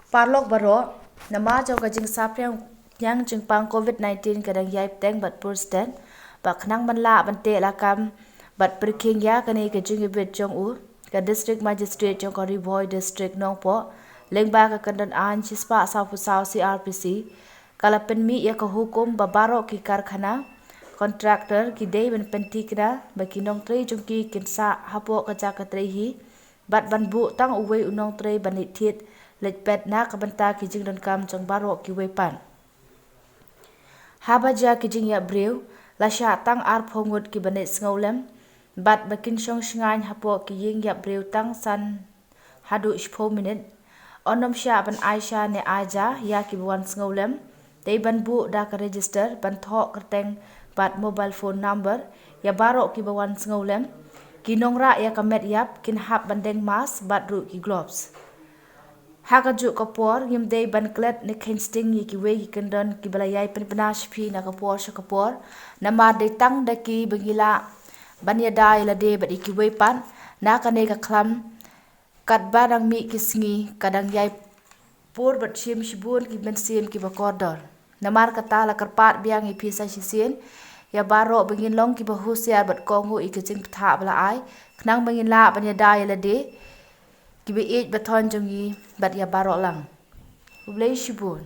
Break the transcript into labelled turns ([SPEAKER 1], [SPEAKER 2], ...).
[SPEAKER 1] Parlok baro nama jau kajing sap yang jengpang COVID-19 kadang yai teng bat pursten bak nang manla bante lakam bat perking ya kani kajing ibet jong u ka district magistrate jong kari boy district nongpo lengba ka kandan an chispa saw pusaw CRPC kalapen mi ya ka hukum babaro ki karkhana kontraktor ki dei ben penti kna baki nong trei jong ki kinsa hapo kaja ka trei hi bat ban bu tang uwe unong trei banit thiet lech pet na kabanta ki jing don kam jong baro ki wepan habaja ki jing ya brew la sha tang ar phongut ki banit ngolem bat bakin shong shngain hapo ki ying ya brew tang san hadu 4 minute onom sha ban aisha ne aja ya ki buan ngolem tei ban bu da ka register ban tho kerteng bat mobile phone number ya baro ki bawan ngolem ki nongra ya kamet yap kin hap bandeng mas bat ru ki gloves Hakaju kapor yim day ban klet ni kinsting yi ki we ki kendon ki balayai penpena shpi na kapor sha kapor na ma de tang da ki bangila ban ya dai la de bat ki we pan na ka ne ka klam kat barang mi ki sngi kadang yai por bat shim shibun ki ben sim ki bakodor na mar kata la karpat biang i pisa shisien ya baro bangin long ki bahusiar bat kongu i ki jing ptha bala ai knang bangin la ban ya dai la de ki be baton jongi bat ya baro lang ublei shibun